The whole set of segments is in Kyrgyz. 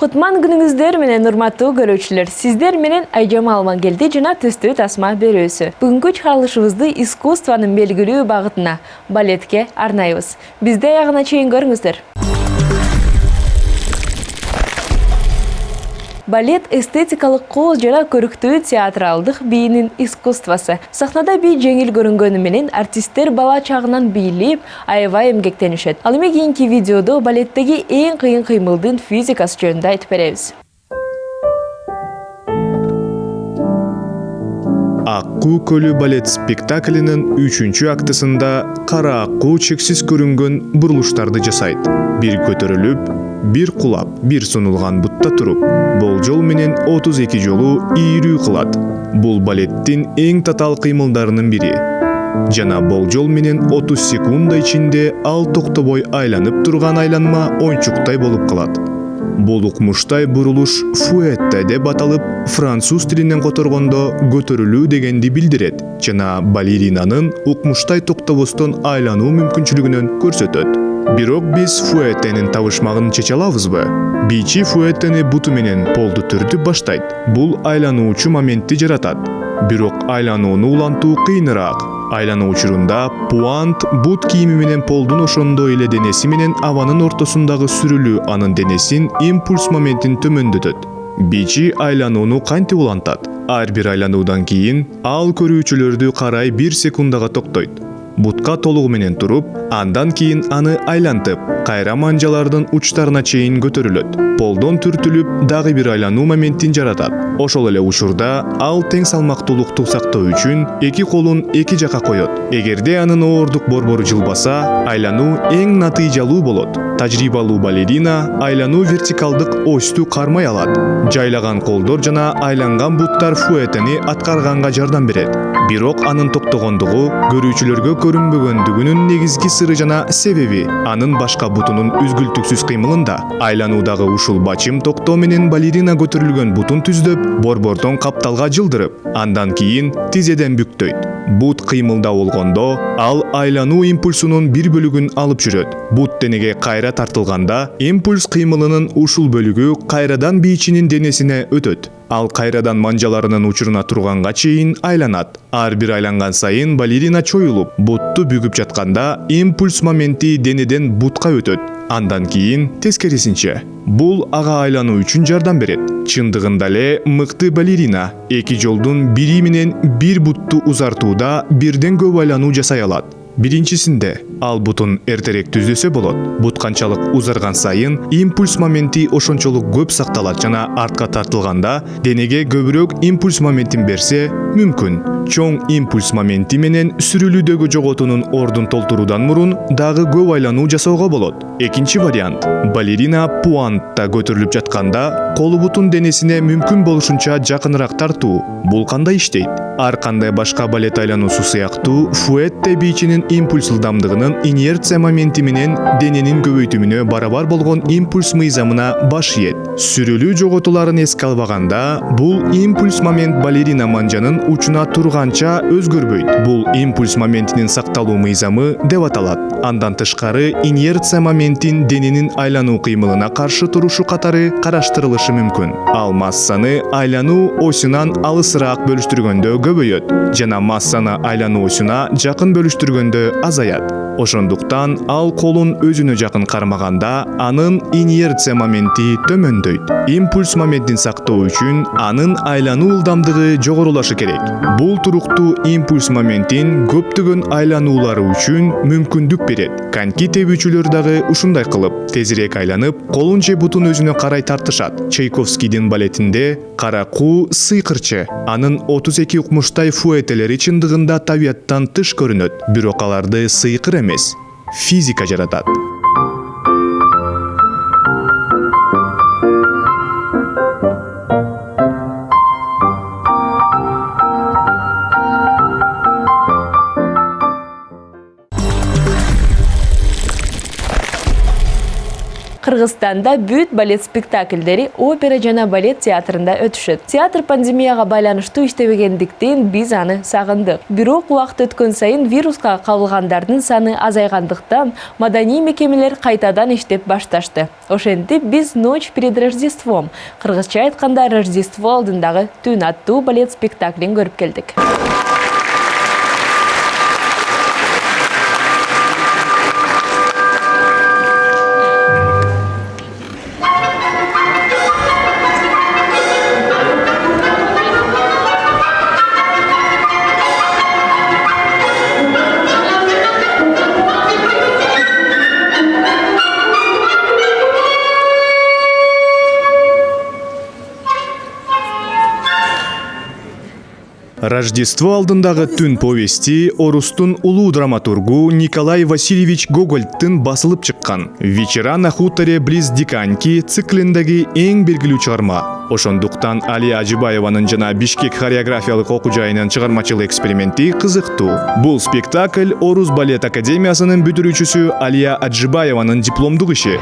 Kutman günüңүздөр менен урматтуу көрүүчүлөр. Сиздер менен Айжама Алмангелди жана Түстүү Тасма берүүсү. Бүгүнкү чыгарылышыбызды искусствонун белгилүү багытына, балетке арнайбыз. Бизди аягына чейин көрүңүздөр. Балет эстетикалык кооз жана көрүктүү театралдык бийинин искусствосы. Сахнада бий жеңил көрүнгөнү менен артисттер бала чагынан бийлеп, аябай эмгектенишет. Ал эми кийинки видеодо балеттеги эң кыйын кыймылдын физикасы жөнүндө айтып беребиз. Аккуу көлү балет спектаклинин 3-чү актысында кара аккуу чексиз көрүнгөн бурулуштарды жасайт. Бир көтөрүлүп, бир кулап, бир сунулган бутта туруп, болжол менен 32 жолу ийрүү кылат. Бул балеттин эң татаал кыймылдарынын бири. Жана болжол менен 30 секунда ичинде ал токтобой айланып турган айланма оюнчуктай болуп калат. Бул укмуштай бурулуш фуэтте деп аталып, француз тилинен которгондо көтөрүлүү дегенди билдирет жана балеринанын укмуштай токтобостон айлануу мүмкүнчүлүгүнөн көрсөтөт. Бирок биз фуэттенин табышмагын чече алабызбы? Бийчи фуэттени буту менен полду түртүп баштайт. Бул айлануучу моментти жаратат. Бирок айланууну улантуу кыйыныраак. Айлануу учурунда пуант бут кийими менен полдун ошондой эле денеси менен абанын ортосундагы сүрүлүү анын денесин импульс моментин төмөндөтөт. Бийчи айланууну кантип улантат? Ар бир айлануудан кийин ал көрүүчүлөрдү карай 1 секундага токтойт. Бутка толугу менен туруп, андан кийин аны айлантып, кайра манжалардын учтарына чейин көтөрүлөт. Полдон түртүлүп, дагы бир айлануу моментин жаратат. Ошол эле учурда ал тең салмактуулукту сактоо үчүн эки колун эки жака коёт. Эгерде анын оордук борбору жылбаса, айлануу эң натыйжалуу болот. Тажрыйбалуу балерина айлануу вертикалдык осьту кармай алат. Жайлаган колдор жана айланган буттар фуэттени аткарганга жардам берет. Бирок анын токтогондугу көрүүчүлөргө көрүнбөгөндүгүнүн негизги сыры жана себеби анын башка бутунун үзгүлтүксүз кыймылында. Айлануудагы ушул бачым токтоо менен балерина көтөрүлгөн бутун түздөп, борбордон капталга жылдырып, андан кийин тизеден бүктөйт. Бут кыймылда болгондо, ал айлануу импульсунун бир бөлүгүн алып жүрөт. Бут денеге кайра тартылганда, импульс кыймылынын ушул бөлүгү кайрадан бийчинин денесине өтөт. Ал кайрадан манжаларынын учуруна турганга чейин айланат. Ар бир айланган сайын балерина чоюлуп, бутту бүгүп жатканда импульс моменти денеден бутка өтөт. Андан кийин тескерисинче. Бул ага айлануу үчүн жардам берет. Чындыгында эле мыкты балерина эки жолдун бири менен бир бутту узартууда бирден көп айлануу жасай алат. Биринчисинде ал бутун эртерээк түздөсө болот. Бут канчалык узарган сайын импульс моменти ошончолук көп сакталат жана артка тартылганда денеге көбүрөөк импульс моментин берсе мүмкүн. Чоң импульс моменти менен сүрүлүүдөгү жоготуунун ордун толтуруудан мурун дагы көп айлануу жасоого болот. Экинчи вариант. Балерина пуантта көтөрүлүп жатканда колу бутун денесине мүмкүн болушунча жакыныраак тартуу. Бул кандай иштейт? Ар кандай башка балет айлануусу сыяктуу, фуэтте бийчинин импульс ылдамдыгынын инерция моменти менен дененин көбөйтүмүнө барабар болгон импульс мыйзамына баш ийет. Сүрүлүү жоготууларын эске албаганда, бул импульс момент балерина манжанын учуна турганча өзгөрбөйт. Бул импульс моментинин сакталуу мыйзамы деп аталат. Андан тышкары инерция моментин дененин айлануу кыймылына каршы турушу катары караштырылышы мүмкүн. Ал массаны айлануу осунан алысыраак бөлүштүргөндө көбөйөт жана массаны айлануу осуна жакын бөлүштүргөндө азаят. Ошондуктан ал колун өзүнө жакын кармаганда анын инерция моменти төмөндөйт. Импульс моментин сактоо үчүн анын айлануу ылдамдыгы жогорулашы керек. Бул туруктуу импульс моментин көптөгөн айлануулары үчүн мүмкүндүк берет. Коньки тебүүчүлөр дагы ушундай кылып, тезирээк айланып, колун же бутун өзүнө карай тартышат. Чайковскийдин балетинде кара куу сыйкырчы, анын 32 укмуштай фуэтелери чындыгында табияттан тыш көрүнөт. Бирок аларды сыйкыр эмес, физика жаратат. Кыргызстанда бүт балет спектакльдери опера жана балет театрында өтүшөт. Театр пандемияга байланыштуу иштебегендиктен биз аны сагындык. Бирок убакыт өткөн сайын вируска кабылгандардын саны азайгандыктан маданий мекемелер кайтадан иштеп башташты. Ошентип биз «Ночь перед Рождеством», кыргызча айтканда Рождество алдындагы түн аттуу балет спектаклин көрүп келдик. Рождество алдындагы түн повести орустун улуу драматургу Николай Васильевич Гогольдтын басылып чыккан «Вечера на хуторе близ Диканьки» циклиндеги эң белгилүү чыгарма. Ошондуктан Алия Ажибаеванын жана Бишкек хореографиялык окуу жайынын чыгармачылык эксперименти кызыктуу. Бул спектакль Орус балет академиясынын бүтүрүүчүсү Алия Ажибаеванын дипломдук иши.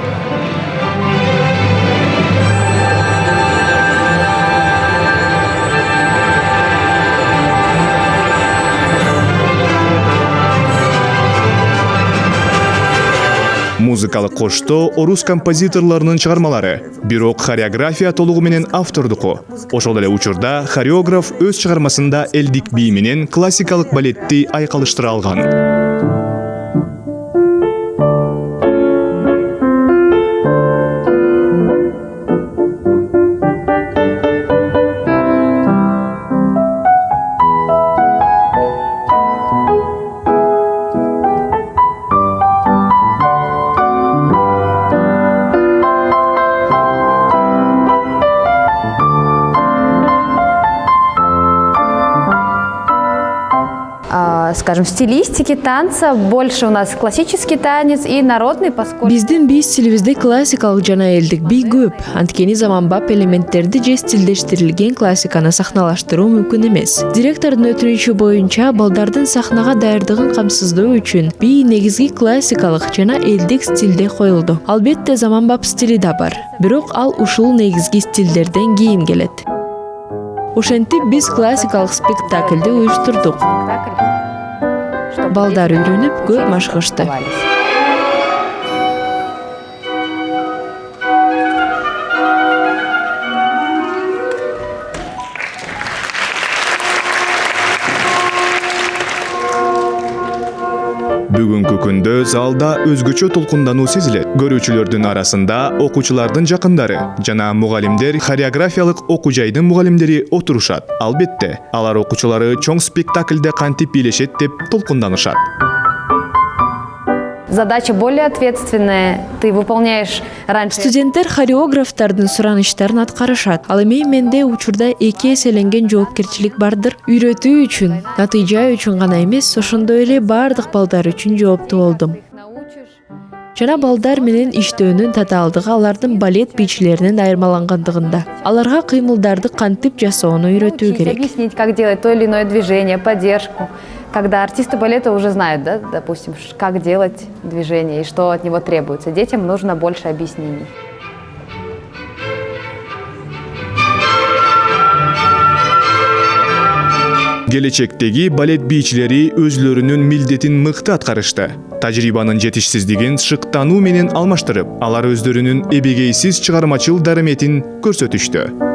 Музыкалык коштоо орус композиторлорунун чыгармалары, бирок хореография толугу менен автордуку. Ошол эле учурда хореограф өз чыгармасында элдик бий менен классикалык балетти айкалыштыра алган. Скажем, стилистики танца, больше у нас классический танец и народный, поскольку... Биздин бий стилибизде классикалык жана элдик бий көп. Анткени заманбап элементтерди же стилдештирилген классиканы сахналаштыруу мүмкүн эмес. Директордун өтүнүчү боюнча балдардын сахнага даярдыгын камсыздоо үчүн бий негизги классикалык жана элдик стилде коюлду. Албетте заманбап стили да бар. Бирок ал ушул негизги стилдерден кийин келет. Ошентип биз классикалык спектакльди уюштурдук. Балдар үйрөнүп көп машыгышты. Бүгүнкү күндө залда өзгөчө толкундануу сезилет. Көрүүчүлөрдүн арасында окуучулардын жакындары жана мугалимдер, хореографиялык окуу жайдын мугалимдери отурушат. Албетте, алар окуучулары чоң спектакльде кантип бийлешет деп толкунданышат. Задача более ответственная. Ты выполняешь раньше... Студенттер хореографтардын сураныштарын аткарышат. Ал эми менде учурда эки эселенген жоопкерчилик бардыр. Үйрөтүү үчүн, натыйжа үчүн гана эмес, ошондой эле бардык балдар үчүн жооптуу болдум. Жана балдар менен иштөөнүн татаалдыгы алардын балет бийчилеринен айырмалангандыгында. Аларга кыймылдарды кантип жасоону үйрөтүү керек. Объяснить, как делать то или иное движение, поддержку. Когда артисты балета уже знают, да, допустим, как делать движение и что от него требуется. Детям нужно больше объяснений. Келечектеги балет бийчилери өзлөрүнүн милдетин мыкты аткарышты. Тажрыйбанын жетишсиздигин шыктануу менен алмаштырып, алар өздөрүнүн эбегейсиз чыгармачыл дарыметин көрсөтүштү.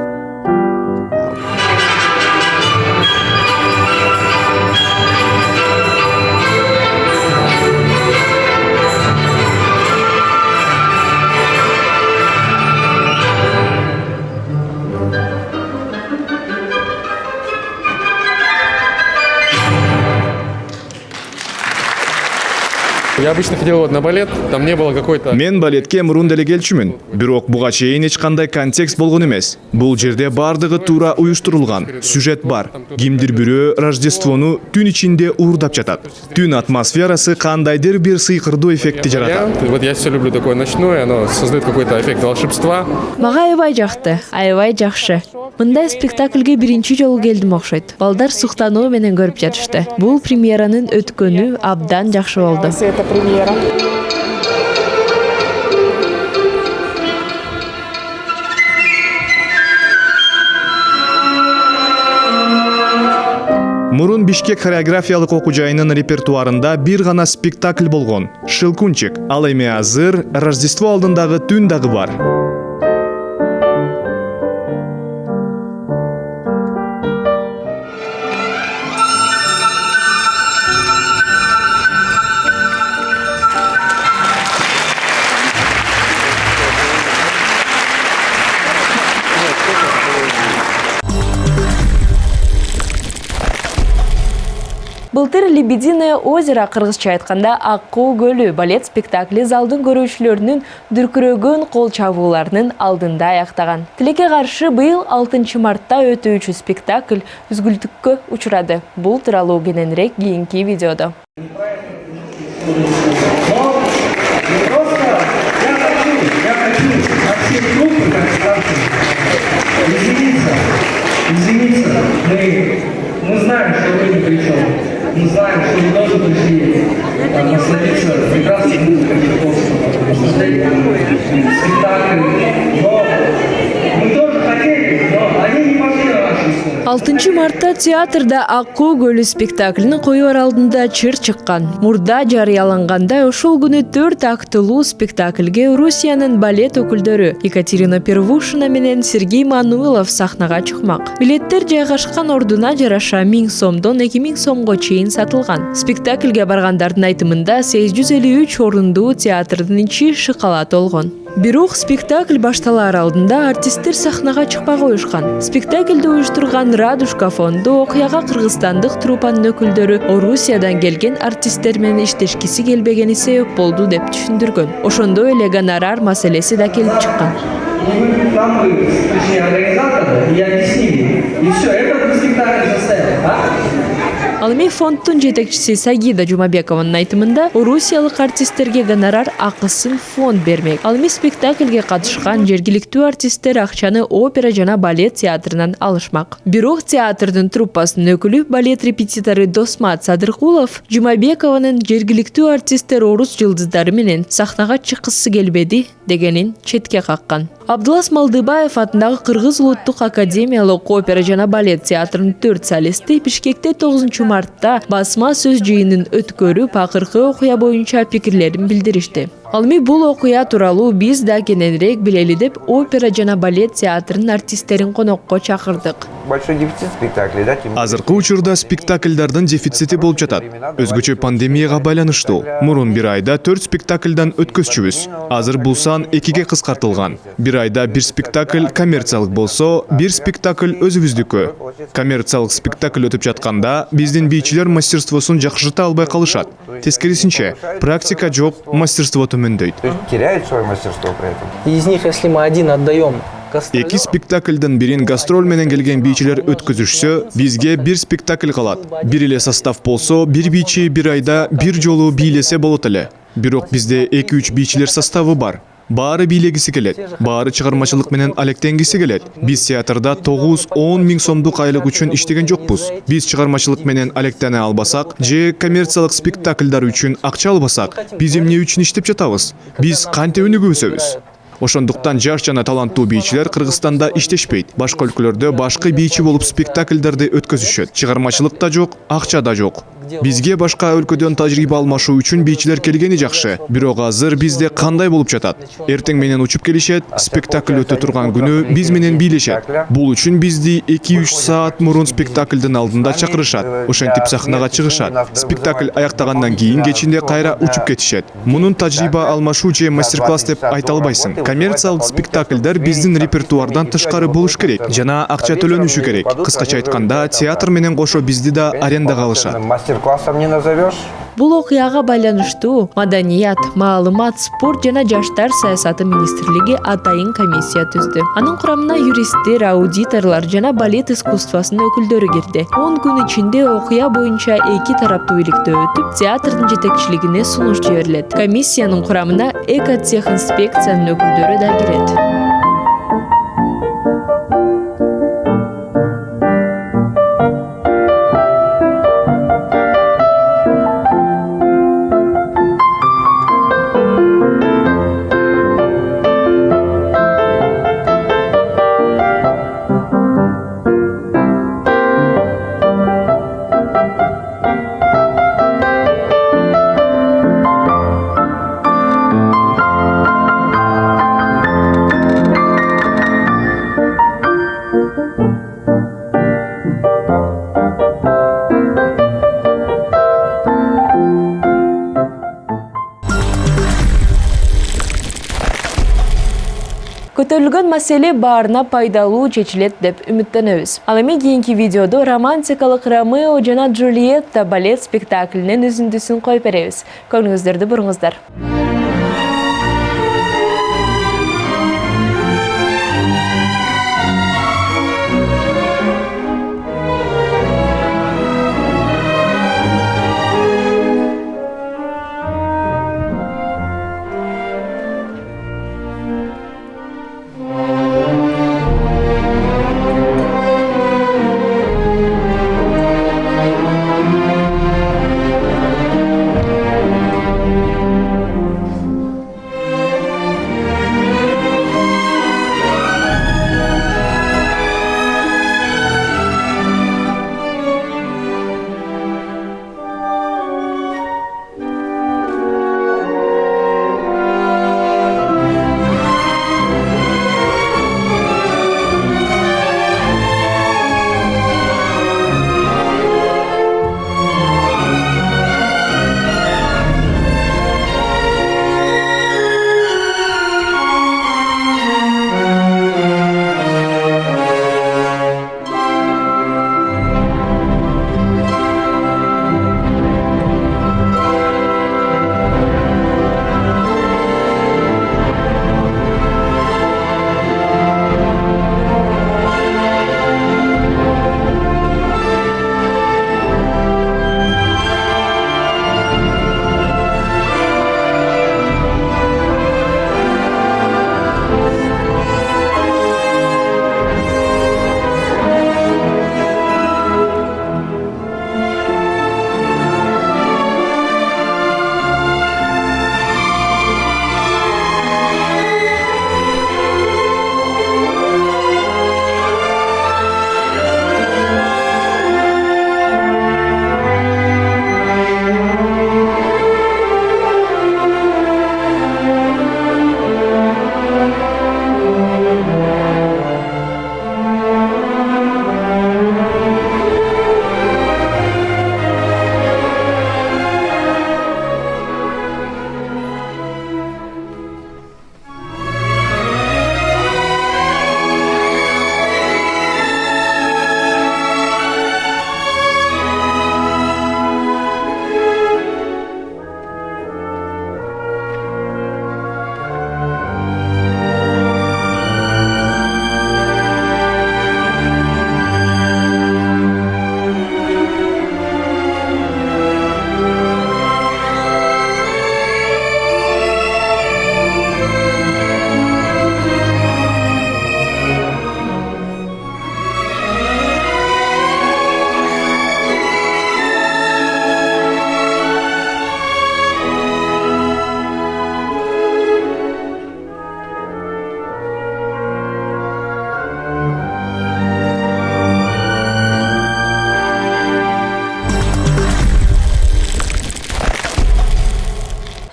Я обычно ходил на балет, там не было какой-то... Мен балетке мурун деле келчүмүн, бирок буга чейин эч кандай контекст болгон эмес. Бул жерде бардыгы туура уюштурулган. Сюжет бар. Кимдир бирөө Рождествону түн ичинде уурдап жатат. Түн атмосферасы кандайдыр бир сыйкырдуу эффектти жаратат. Вот я все люблю такое ночное, оно создает какой-то эффект волшебства. Мага аябай жакты, аябай жакшы. Мындай спектакльге биринчи жолу келдим окшойт. Балдар суктануу менен көрүп жатышты. Бул премьеранын өткөнү абдан жакшы болду. Это премьера. Мурун Бишкек хореографиялык окуу жайынын репертуарында бир гана спектакль болгон. Шылкунчик. Ал эми азыр Рождество алдындагы түн дагы бар. Былтыр «Лебединое озеро» кыргызча айтканда Аккуу көлү балет спектакли залдын көрүүчүлөрүнүн дүркүрөгөн кол чабууларынын алдында аяктаган. Тилекке каршы быйыл 6 мартта өтүүчү спектакль үзгүлтүккө учурады. Бул тууралуу кененирээк кийинки видеодо. Мы знаем, что вы ни при чем. Мы знаем, что вы тоже пришли насладиться прекрасной музыкой Чайковского, посмотреть спектакль. Но мы тоже хотели, но они не пошли на нашу историю. 6 мартта театрда Аккуу көлү спектаклинин коюар алдында чыр чыккан. Мурда жарыялангандай ошол күнү 4 актылуу спектакльге Руссиянын балет өкүлдөрү Екатерина Первушина менен Сергей Мануилов сахнага чыкмак. Билеттер жайгашкан ордуна жараша 1000 сомдон 2000 сомго чейин сатылган. Спектакльге баргандардын айтымында 853 орундуу театрдын ичи шыкала толгон. Бирок спектакль башталар алдында артисттер сахнага чыкпай коюшкан. Спектакльди уюштурган Радушка фонду окуяга кыргызстандык труппанын өкүлдөрү Орусиядан келген артисттер менен иштешкиси келбегени себеп болду деп түшүндүргөн. Ошондой эле гонорар маселеси да келип чыккан. Там вы пришли организаторы и объяснили. И все, этот спектакль заставил, Ал эми фонддун жетекчиси Сагида Жумабекованын айтымында орусиялык артисттерге гонорар акысын фонд бермек. Ал эми спектакльге катышкан жергиликтүү артисттер акчаны опера жана балет театрынан алышмак. Бирок театрдын труппасынын өкүлү балет репетитору Досмат Садыркулов Жумабекованын жергиликтүү артисттер орус жылдыздары менен сахнага чыккысы келбеди дегенин четке каккан. Абдулас Малдыбаев атындагы Кыргыз улуттук академиялык опера жана балет театрынын 4 солисти Бишкекте 9 мартта басма сөз жыйынын өткөрүп акыркы окуя боюнча пикирлерин билдиришти. Ал эми бул окуя тууралуу биз да кененирээк билели деп опера жана балет театрынын артисттерин конокко чакырдык. Большой дефицит спектаклей, да? Азыркы учурда спектакльдардын дефицити болуп жатат. Өзгөчө пандемияга байланыштуу. Мурун бир айда 4 спектакльдан өткөзчүбүз. Азыр бул сан 2-ге кыскартылган. Бир айда бир спектакль коммерциялык болсо, бир спектакль өзүбүздүкү. Коммерциялык спектакль өтүп жатканда биздин бийчилер мастерствосун жакшырта албай калышат. Тескерисинче, практика жок, мастерство төмөндөйт. То есть теряет свое мастерство при этом. Из них, если мы один отдаем Эки спектакльдын бирин гастроль менен келген бийчилер өткөзүшсө, бизге бир спектакль калат. Бир эле состав болсо, бир бийчи бир айда бир жолу бийлесе болот эле. Бирок бизде 2-3 бийчилер составы бар. Баары бийлегиси келет, баары чыгармачылык менен алектенгиси келет. Биз театрда 9-10 миң сомдук айлык үчүн иштеген жокпуз. Биз чыгармачылык менен алектене албасак, же коммерциялык спектакльдар үчүн акча албасак, биз эмне үчүн иштеп жатабыз? Биз кантип өнүгүүбүз? Ошондуктан жаш жана таланттуу бийчилер Кыргызстанда иштешпейт. Башка өлкөлөрдө башкы бийчи болуп спектакльдарды өткөзүшөт. Чыгармачылык да жок, акча да жок. Бизге башка өлкөдөн тажрыйба алмашуу үчүн бийчилер келгени жакшы. Бирок азыр бизде кандай болуп жатат? Эртең менен учуп келишет, спектакль өтө турган күнү биз менен бийлешет. Бул үчүн бизди 2-3 саат мурун спектакльдин алдында чакырышат. Ошентип сахнага чыгышат. Спектакль аяктагандан кийин кечинде кайра учуп кетишет. Мунун тажрыйба алмашуу же мастер-класс деп айта албайсың. Коммерциялык спектакльдар биздин репертуардан тышкары болуш керек жана акча төлөнүшү керек. Кыскача айтканда, театр менен кошо бизди да арендага алышат. Мастер-классом не назовешь? Бул окуяга байланыштуу Маданият, Маалымат, спорт жана жаштар саясаты министрлиги атайын комиссия түздү. Анын курамына юристтер, аудиторлор жана балет искусствосунун өкүлдөрү кирди. 10 күн ичинде окуя боюнча 2 тараптуу бийликтөө өтүп, театрдын жетекчилигине сунуш жиберилет. Комиссиянын курамына экотехинспекциянын өкүлдөрү да кирет. Көтөрүлгөн маселе баарына пайдалуу чечилет деп үмүттөнөбүз. Ал эми кийинки видеодо романтикалык Ромео жана Джульетта балет спектаклинин үзүндүсүн коюп беребиз. Көңүлүңүздөрдү буруңуздар.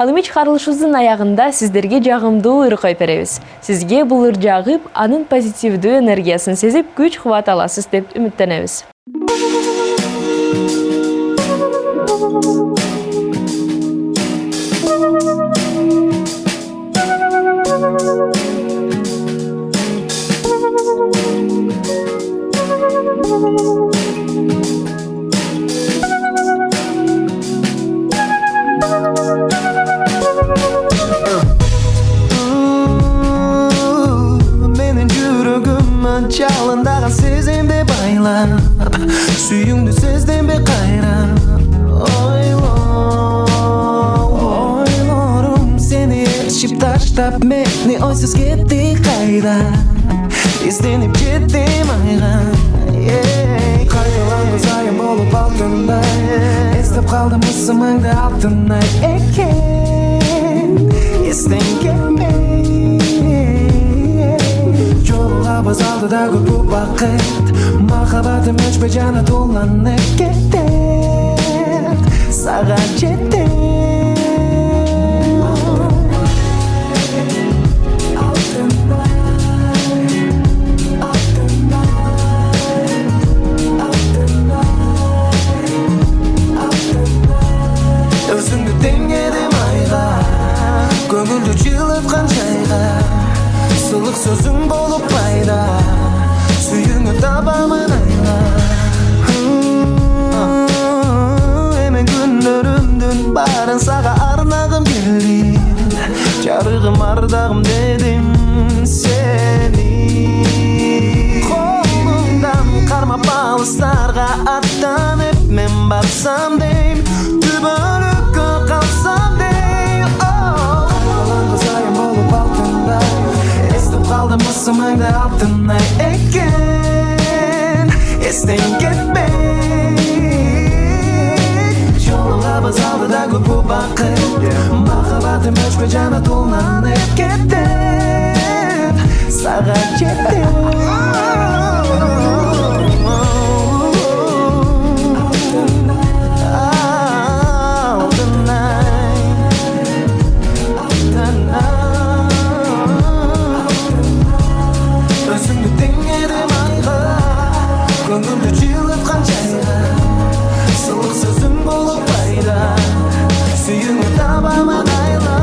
Ал эми чыгарылышыбыздын аягында сиздерге жагымдуу ыр коюп беребиз. Сизге бул ыр жагып, анын позитивдүү энергиясын сезип, күч-кубат аласыз деп үмүттөнөбүз. Çalındağın sezimde baylar Süyümdü sezdembe kayra Oylarım seni erişip taştap Meni oysuz gitti kayda İzlenip gittim ayran Kaydolan uzayım olup altında Estep kaldım ısımında altında Eken İsten gelme Abaz aldı da bu vakit Mahabatım üç becana dolanıp gider Sağa cidden Altınlar алыстарға аттанып мен барсам дейм, түбөлүккө қалсам дейм. Алаңды сайын болып алтындай, естіп қалдым мысымыңды алтынай екен, естен кетпей. Жолығабыз алдыда көп бұл бақыт, махаббатым өшпе жаны толнанып кетіп, саған жетіп. Өзіңді теңедім айға, көңілді жылытқан жайға, сылық сөзім болып пайда, сүйіңі табамын айла.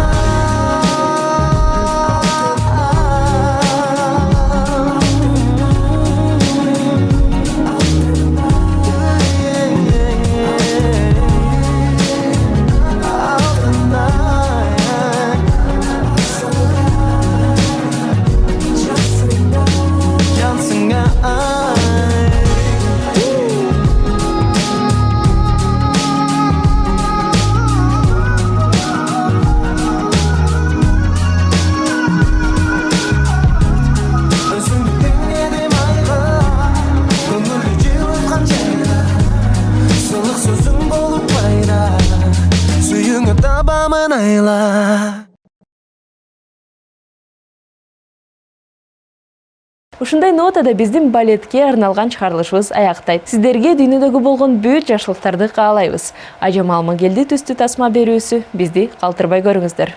Ушундай нотада биздин балетке арналган чыгарылышыбыз аяктайт. Сиздерге дүйнөдөгү болгон бүт жакшылыктарды каалайбыз. Ажамал Магелди түстү тасма берүүсү, бизди калтырбай көрүңүздөр.